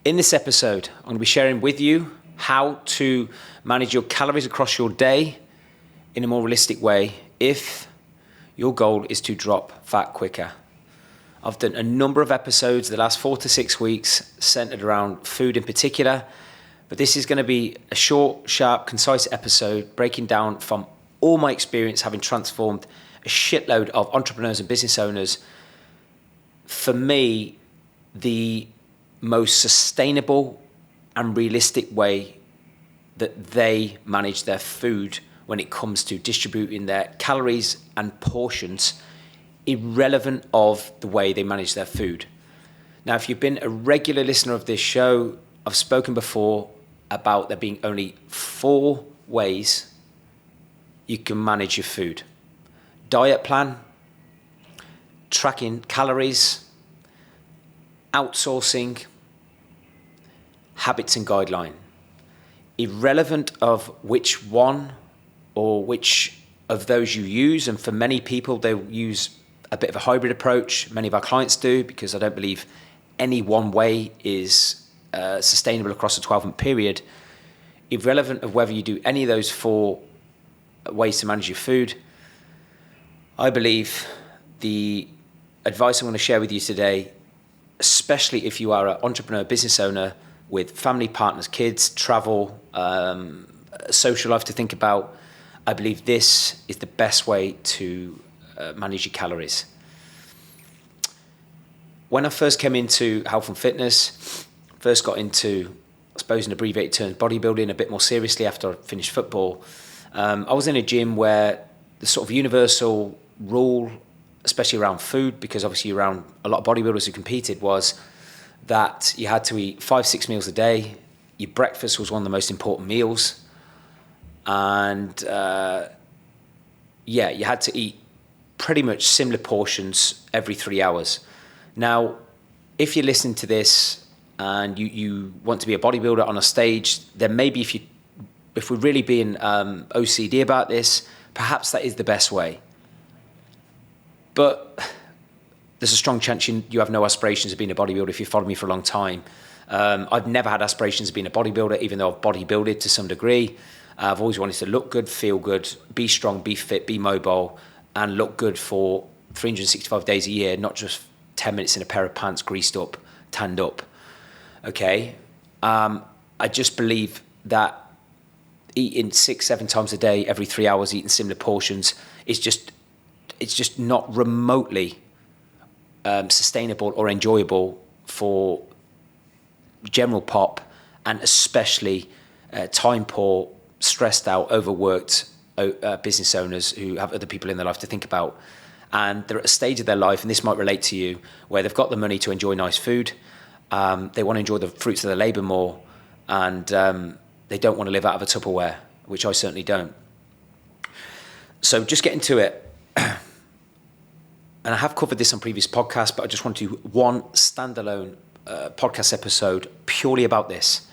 In this episode, I'm going to be sharing with you how to manage your calories across your day in a more realistic way if your goal is to drop fat quicker. I've done a number of episodes the last 4 to 6 weeks centered around food in particular, but this is going to be a short, sharp, concise episode breaking down from all my experience having transformed a shitload of entrepreneurs and business owners. For me, the most sustainable and realistic way that they manage their food when it comes to distributing their calories and portions, irrelevant of the way they manage their food. Now, if you've been a regular listener of this show, I've spoken before about there being only 4 ways you can manage your food. Diet plan, tracking calories, outsourcing, habits and guideline. Irrelevant of which one or which of those you use, and for many people they use a bit of a hybrid approach. Many of our clients do, because I don't believe any one way is sustainable across a 12-month period. Irrelevant of whether you do any of those 4 ways to manage your food, I believe the advice I'm going to share with you today, especially if you are an entrepreneur, business owner with family, partners, kids, travel, social life to think about, I believe this is the best way to manage your calories. When I first came into health and fitness, first got into, I suppose in abbreviated terms, bodybuilding a bit more seriously after I finished football, I was in a gym where the sort of universal rule, especially around food, because obviously around a lot of bodybuilders who competed, was that you had to eat 5-6 meals a day. Your breakfast was one of the most important meals. And you had to eat pretty much similar portions every 3 hours. Now, if you're listening to this and you want to be a bodybuilder on a stage, then maybe if we're really being OCD about this, perhaps that is the best way. But there's a strong chance you have no aspirations of being a bodybuilder if you follow me for a long time. I've never had aspirations of being a bodybuilder, even though I've bodybuilded to some degree. I've always wanted to look good, feel good, be strong, be fit, be mobile, and look good for 365 days a year, not just 10 minutes in a pair of pants, greased up, tanned up. Okay? I just believe that eating 6-7 times a day, every 3 hours, eating similar portions, it's just not remotely sustainable or enjoyable for general pop, and especially time poor, stressed out, overworked business owners who have other people in their life to think about. And they're at a stage of their life, and this might relate to you, where they've got the money to enjoy nice food. They want to enjoy the fruits of their labor more, and they don't want to live out of a Tupperware, which I certainly don't. So just getting to it. And I have covered this on previous podcasts, but I just want to do one standalone podcast episode purely about this,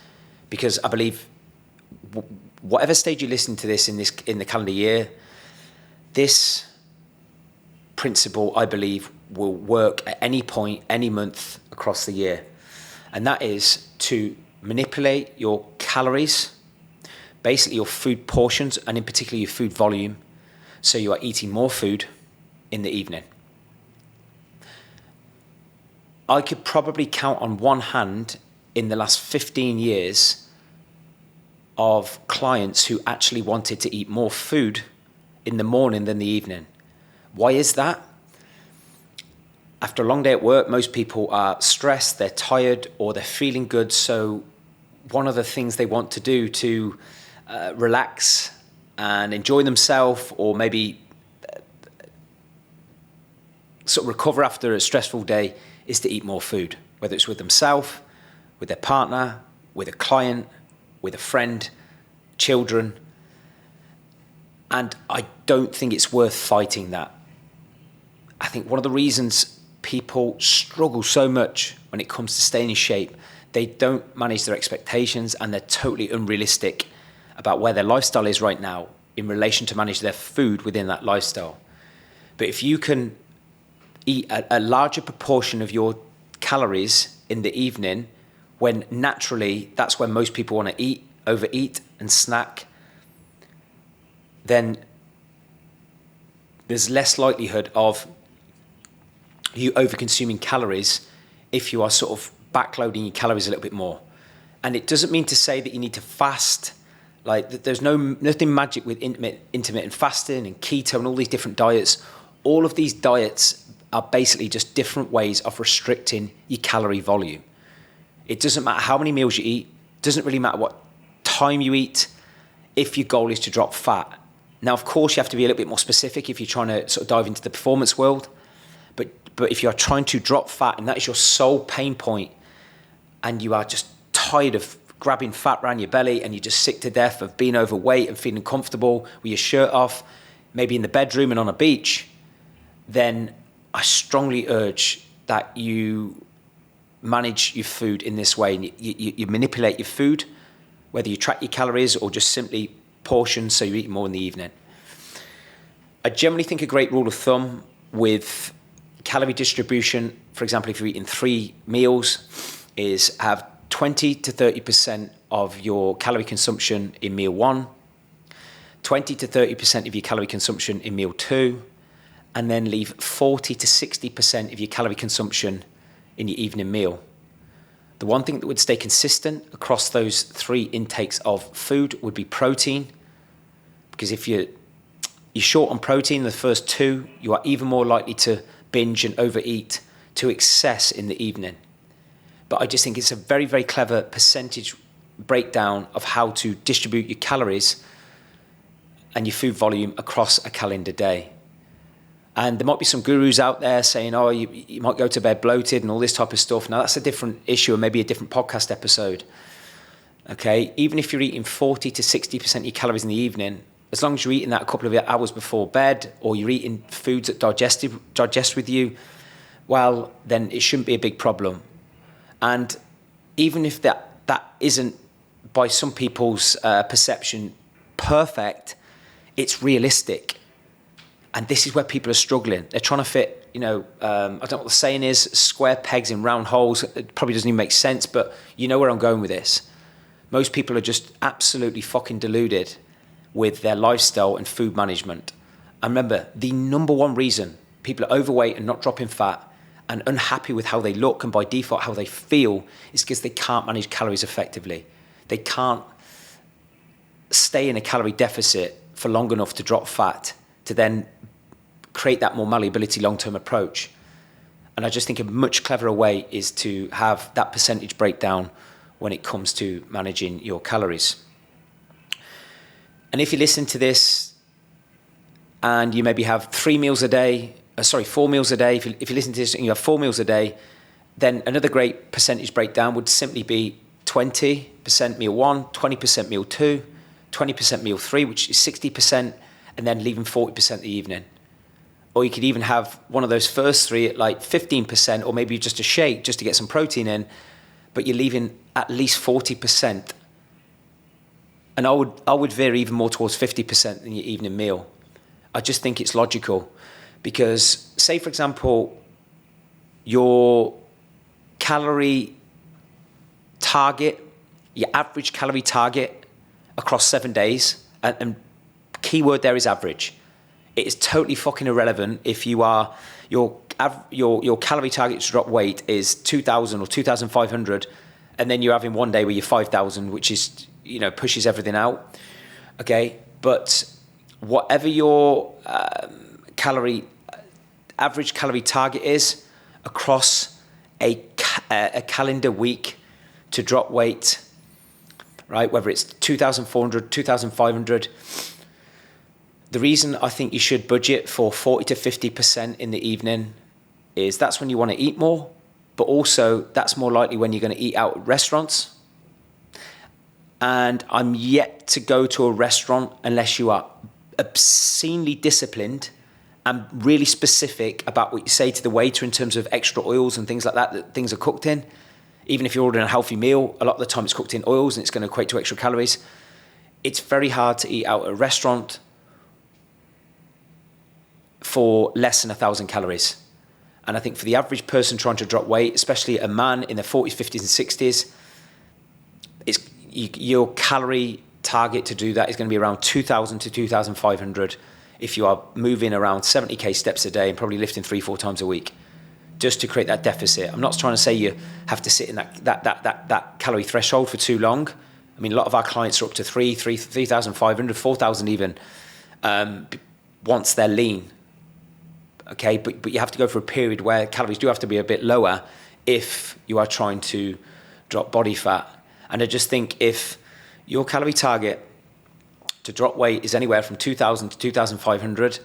because I believe whatever stage you listen to this in the calendar year, this principle, I believe, will work at any point, any month across the year. And that is to manipulate your calories, basically your food portions, and in particular your food volume, so you are eating more food in the evening. I could probably count on one hand in the last 15 years of clients who actually wanted to eat more food in the morning than the evening. Why is that? After a long day at work, most people are stressed, they're tired, or they're feeling good. So one of the things they want to do to relax and enjoy themselves, or maybe sort of recover after a stressful day, is to eat more food, whether it's with themselves, with their partner, with a client, with a friend, children. And I don't think it's worth fighting that. I think one of the reasons people struggle so much when it comes to staying in shape, they don't manage their expectations, and they're totally unrealistic about where their lifestyle is right now in relation to manage their food within that lifestyle. But if you can eat a larger proportion of your calories in the evening when naturally that's when most people want to overeat and snack, then there's less likelihood of you over-consuming calories if you are sort of backloading your calories a little bit more. And it doesn't mean to say that you need to fast. Like, there's nothing magic with intermittent fasting and keto and all these different diets. All of these diets are basically just different ways of restricting your calorie volume. It doesn't matter how many meals you eat. It doesn't really matter what time you eat if your goal is to drop fat. Now, of course, you have to be a little bit more specific if you're trying to sort of dive into the performance world. But if you're trying to drop fat and that is your sole pain point, and you are just tired of grabbing fat around your belly and you're just sick to death of being overweight and feeling comfortable with your shirt off, maybe in the bedroom and on a beach, then I strongly urge that you manage your food in this way. And you manipulate your food, whether you track your calories or just simply portion so you eat more in the evening. I generally think a great rule of thumb with calorie distribution, for example, if you're eating 3 meals, is have 20 to 30% of your calorie consumption in meal 1, 20 to 30% of your calorie consumption in meal 2, and then leave 40 to 60% of your calorie consumption in your evening meal. The one thing that would stay consistent across those 3 intakes of food would be protein, because if you're short on protein in the first 2, you are even more likely to binge and overeat to excess in the evening. But I just think it's a very, very clever percentage breakdown of how to distribute your calories and your food volume across a calendar day. And there might be some gurus out there saying, oh, you might go to bed bloated and all this type of stuff. Now, that's a different issue and maybe a different podcast episode. Okay, even if you're eating 40 to 60% of your calories in the evening, as long as you're eating that a couple of hours before bed, or you're eating foods that digest with you, well, then it shouldn't be a big problem. And even if that isn't, by some people's perception, perfect, it's realistic. And this is where people are struggling. They're trying to fit, I don't know what the saying is, square pegs in round holes. It probably doesn't even make sense, but you know where I'm going with this. Most people are just absolutely fucking deluded with their lifestyle and food management. And remember, the number one reason people are overweight and not dropping fat and unhappy with how they look and by default how they feel is because they can't manage calories effectively. They can't stay in a calorie deficit for long enough to drop fat to then create that more malleability long-term approach. And I just think a much cleverer way is to have that percentage breakdown when it comes to managing your calories. And if you listen to this and you maybe have 4 meals a day, if you listen to this and you have 4 meals a day, then another great percentage breakdown would simply be 20% meal 1, 20% meal 2, 20% meal 3, which is 60%, and then leaving 40% the evening. Or you could even have one of those first 3 at like 15%, or maybe just a shake just to get some protein in, but you're leaving at least 40%. And I would veer even more towards 50% in your evening meal. I just think it's logical because, say for example, your calorie target, your average calorie target across 7 days, and keyword there is average. It is totally fucking irrelevant if you are your calorie target to drop weight is 2,000 or 2,500, and then you're having one day where you're 5,000, which is pushes everything out. Okay, but whatever your average calorie target is across a calendar week to drop weight, right? Whether it's 2,400, 2,500. The reason I think you should budget for 40 to 50% in the evening is that's when you want to eat more, but also that's more likely when you're going to eat out at restaurants. And I'm yet to go to a restaurant unless you are obscenely disciplined and really specific about what you say to the waiter in terms of extra oils and things like that things are cooked in. Even if you're ordering a healthy meal, a lot of the time it's cooked in oils and it's going to equate to extra calories. It's very hard to eat out at a restaurant for less than 1,000 calories. And I think for the average person trying to drop weight, especially a man in their 40s, 50s and 60s, your calorie target to do that is going to be around 2,000 to 2,500 if you are moving around 70k steps a day and probably lifting 3-4 times a week, just to create that deficit. I'm not trying to say you have to sit in that calorie threshold for too long. I mean, a lot of our clients are up to 3,500, 4,000 even, once they're lean. Okay, but you have to go for a period where calories do have to be a bit lower if you are trying to drop body fat. And I just think if your calorie target to drop weight is anywhere from 2,000 to 2,500,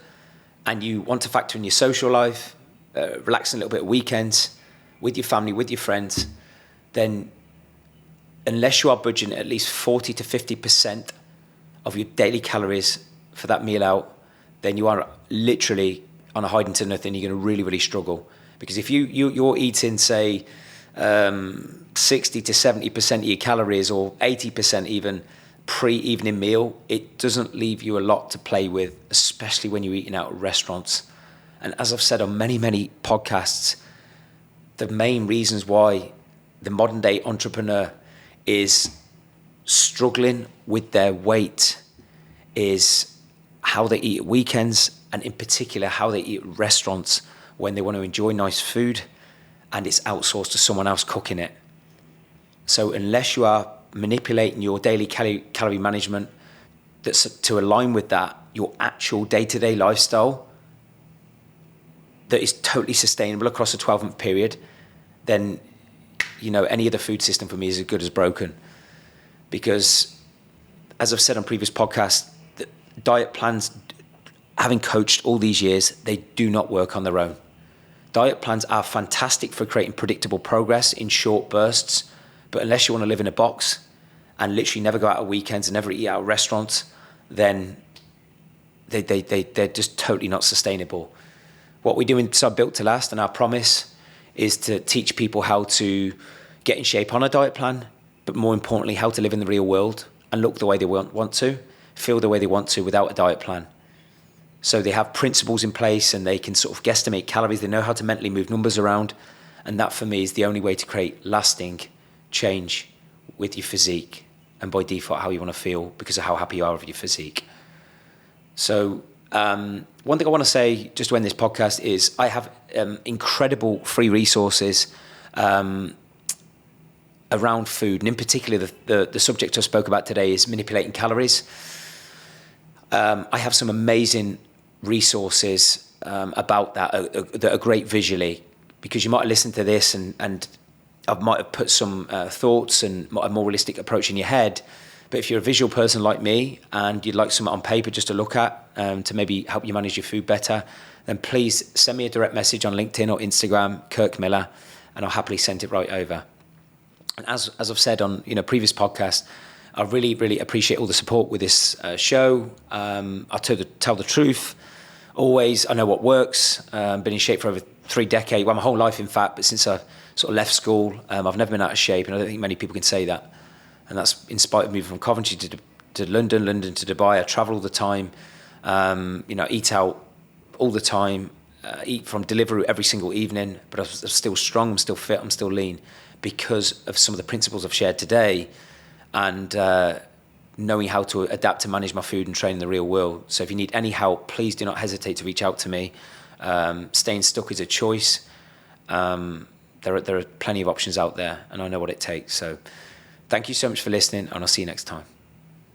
and you want to factor in your social life, relaxing a little bit at weekends, with your family, with your friends, then unless you are budgeting at least 40 to 50% of your daily calories for that meal out, then you are literally on a hiding to nothing. You're going to really, really struggle. Because if you're eating, say, 60 to 70% of your calories, or 80% even, pre-evening meal, it doesn't leave you a lot to play with, especially when you're eating out at restaurants. And as I've said on many, many podcasts, the main reasons why the modern day entrepreneur is struggling with their weight is how they eat at weekends, and in particular how they eat at restaurants when they want to enjoy nice food and it's outsourced to someone else cooking it. So unless you are manipulating your daily calorie management that's to align with that, your actual day-to-day lifestyle that is totally sustainable across a 12-month period, then any other food system for me is as good as broken. Because as I've said on previous podcasts, the diet plans, having coached all these years, they do not work on their own. Diet plans are fantastic for creating predictable progress in short bursts, but unless you want to live in a box and literally never go out at weekends and never eat out at restaurants, then they're just totally not sustainable. What we do inside Built to Last, and our promise, is to teach people how to get in shape on a diet plan, but more importantly, how to live in the real world and look the way they want to, feel the way they want to without a diet plan. So they have principles in place and they can sort of guesstimate calories. They know how to mentally move numbers around. And that for me is the only way to create lasting change with your physique, and by default how you want to feel because of how happy you are with your physique. So one thing I want to say just to end this podcast is I have incredible free resources around food, and in particular the subject I spoke about today is manipulating calories. I have some amazing resources about that that are great visually, because you might have listened to this and I might have put some thoughts and a more realistic approach in your head. But if you're a visual person like me and you'd like something on paper just to look at to maybe help you manage your food better, then please send me a direct message on LinkedIn or Instagram, Kirk Miller, and I'll happily send it right over. And as I've said on previous podcasts, I really, really appreciate all the support with this show. I'll tell the truth. Always, I know what works. Been in shape for over 3 decades, my whole life in fact, but since I sort of left school, I've never been out of shape, and I don't think many people can say that. And that's in spite of moving from Coventry to London to Dubai. I travel all the time, eat out all the time, eat from Deliveroo every single evening, but I'm still strong, I'm still fit, I'm still lean because of some of the principles I've shared today, and knowing how to adapt to manage my food and train in the real world. So if you need any help, please do not hesitate to reach out to me. Staying stuck is a choice. There are plenty of options out there, and I know what it takes. So thank you so much for listening, and I'll see you next time.